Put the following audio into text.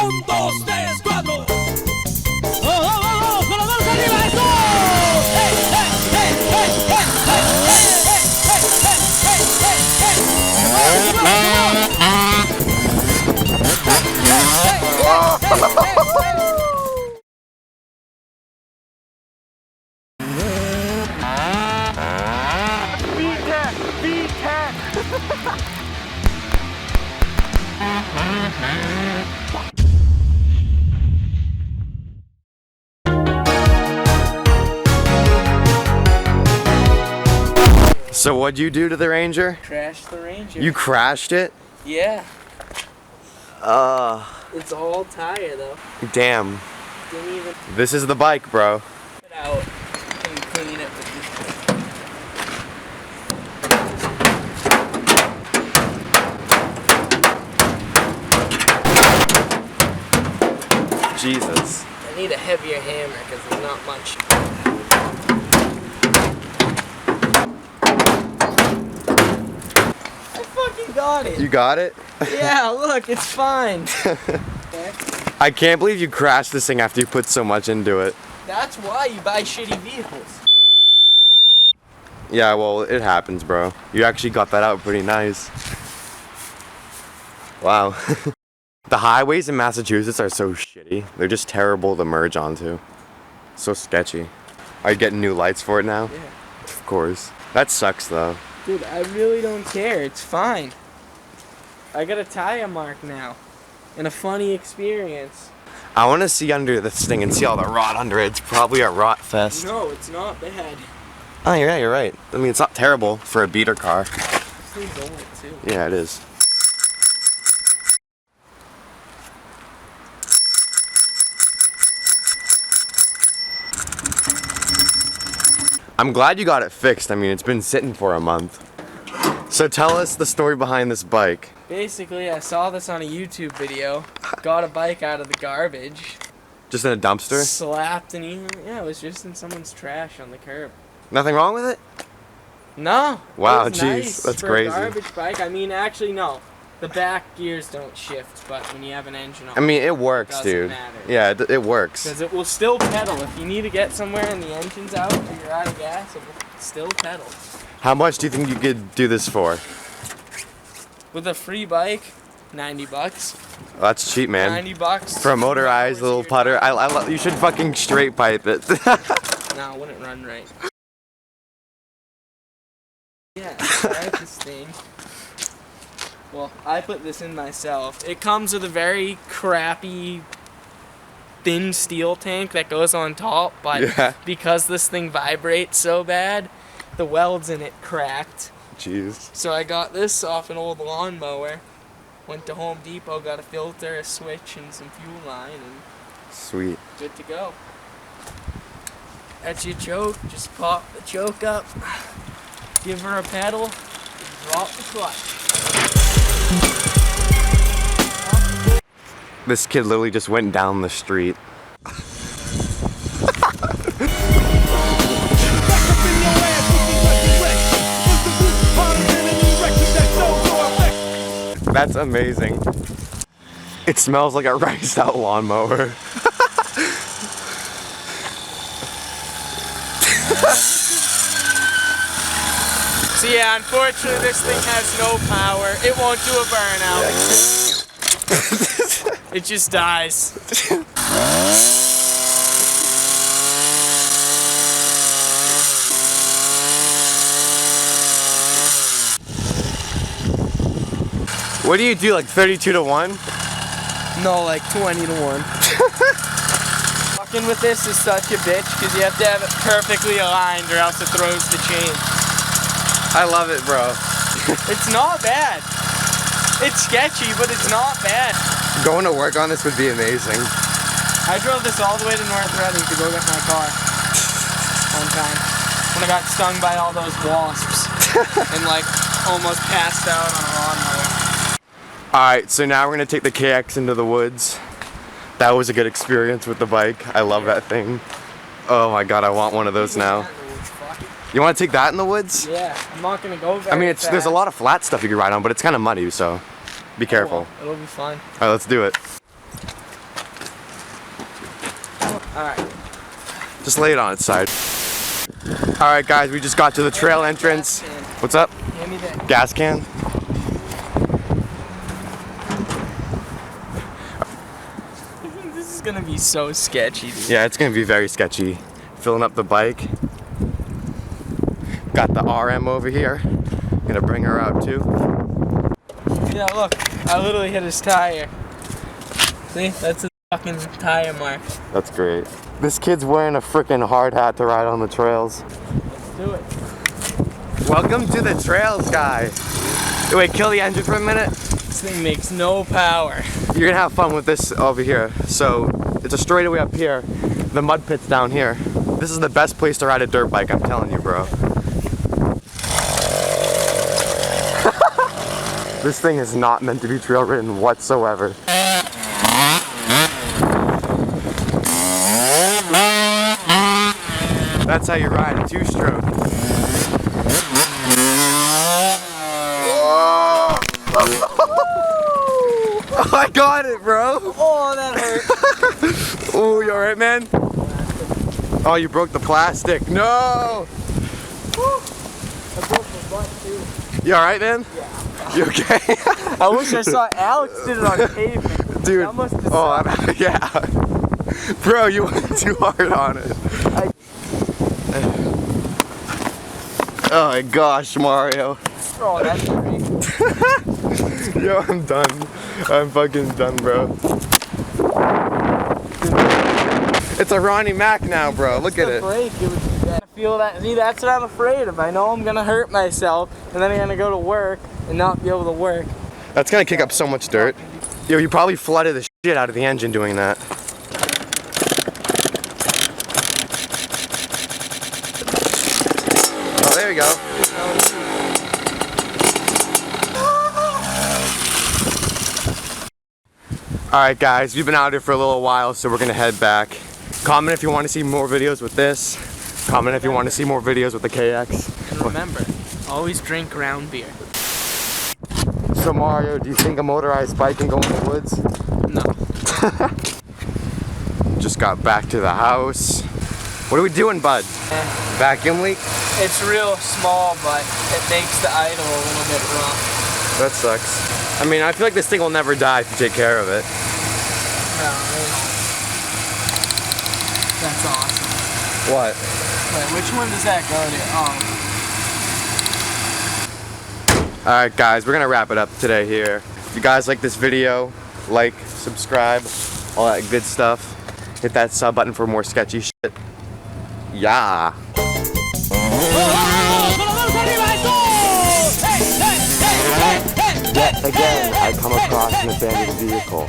Un, dos, tres, cuatro. ¡Oh, oh, oh, oh! ¡Con las manos arriba, eso! ¡Hey, hey, hey, hey, hey, hey, hey, hey, hey, hey, hey, hey! ¡Come on, come So what'd you do to the Ranger? Crashed the Ranger. You crashed it? Yeah. It's all tire though. Damn. Didn't even This is the bike, bro. put it out and clean it with Jesus. I need a heavier hammer because there's not much. I fucking got it. You got it? Yeah, look, it's fine. I can't believe you crashed this thing after you put so much into it. That's why you buy shitty vehicles. Yeah, well, it happens, bro. You actually got that out pretty nice. Wow. The highways in Massachusetts are so shitty. They're just terrible to merge onto. So sketchy. Are you getting new lights for it now? Yeah. Of course. That sucks, though. Dude, I really don't care. It's fine. I got a tire mark now. And a funny experience. I want to see under this thing and see all the rot under it. It's probably a rot fest. No, it's not bad. Oh, yeah, you're right. I mean, it's not terrible for a beater car. This thing's old too. Yeah, it is. I'm glad you got it fixed. I mean, it's been sitting for a month. So tell us the story behind this bike. Basically, I saw this on a YouTube video. Got a bike out of the garbage. Just in a dumpster? Slapped and yeah, it was just in someone's trash on the curb. Nothing wrong with it? No. Wow, it was jeez, nice that's for crazy. A garbage bike. I mean, actually, no. The back gears don't shift, but when you have an engine on, I mean, it works, doesn't dude. matter. Yeah, it works. Because it will still pedal. If you need to get somewhere and the engine's out or you're out of gas, it will still pedal. How much do you think you could do this for? With a free bike, 90 bucks. Well, that's cheap, man. 90 bucks. For a motorized little putter. You should fucking straight pipe it. No, it wouldn't run right. Yeah, I like this thing. Well, I put this in myself. It comes with a very crappy thin steel tank that goes on top, but Yeah. because this thing vibrates so bad, the welds in it cracked. Jeez. So I got this off an old lawnmower. Went to Home Depot, got a filter, a switch, and some fuel line, and Sweet. good to go. That's your choke. Just pop the choke up, give her a pedal, and drop the clutch. This kid literally just went down the street. That's amazing. It smells like a riced out lawnmower. So yeah, unfortunately this thing has no power. It won't do a burnout. It just dies. What do you do, like 32 to 1? No, like 20 to 1. Fucking with this is such a bitch because you have to have it perfectly aligned or else it throws the chain. I love it, bro. It's not bad. It's sketchy, but it's not bad. Going to work on this would be amazing. I drove this all the way to North Reading to go get my car one time when I got stung by all those wasps and like almost passed out on a lawnmower. Alright, so now we're going to take the KX into the woods. That was a good experience with the bike. I love that thing. Oh my god, I want one of those now. You want to take that in the woods? Yeah, I'm not going to go very I mean, there's a lot of flat stuff you can ride on, but it's kind of muddy, so be careful. Well, it'll be fun. Alright, let's do it. Alright. Just lay it on its side. Alright guys, we just got to the trail entrance. What's up? Hand me that. Gas can? This is gonna be so sketchy, dude. Yeah, it's gonna be very sketchy. Filling up the bike. Got the RM over here. Gonna bring her out too. Yeah, look. I literally hit his tire. See? That's a fucking tire mark. That's great. This kid's wearing a freaking hard hat to ride on the trails. Let's do it. Welcome to the trails, guy. Wait, kill the engine for a minute. This thing makes no power. You're gonna have fun with this over here. So, it's a straightaway up here. The mud pit's down here. This is the best place to ride a dirt bike, I'm telling you, bro. This thing is not meant to be trail ridden whatsoever. That's how you ride a two-stroke. Oh, I got it, bro. Oh, that hurt. Oh, you alright, man? Oh, you broke the plastic. No! I broke my butt, too. You alright, man? Yeah. You okay? I wish I saw Alex did it on pavement. Dude. That must have Oh, yeah. Bro, you went too hard on it. Oh my gosh, Mario. Oh, that's great. Yo, I'm done. I'm fucking done, bro. It's a Ronnie Mac now, bro. Look at it. Break. It would be bad. I feel that. See, that's what I'm afraid of. I know I'm gonna hurt myself, and then I'm gonna go to work and not be able to work. That's gonna kick up so much dirt. Yo, you probably flooded the shit out of the engine doing that. Oh, there you go. Alright guys, we've been out here for a little while, so we're gonna head back. Comment if you want to see more videos with this. Comment if you want to see more videos with the KX. And remember, always drink round beer. So Mario, do you think a motorized bike can go in the woods? No. Just got back to the house. What are we doing, bud? Vacuum leak? It's real small, but it makes the idle a little bit rough. That sucks. I mean, I feel like this thing will never die if you take care of it. No, that's awesome. What? Wait, which one does that go to? Alright guys, we're gonna wrap it up today here. If you guys like this video, like, subscribe, all that good stuff. Hit that sub button for more sketchy shit. Yeah. Yet again, I come across an abandoned vehicle.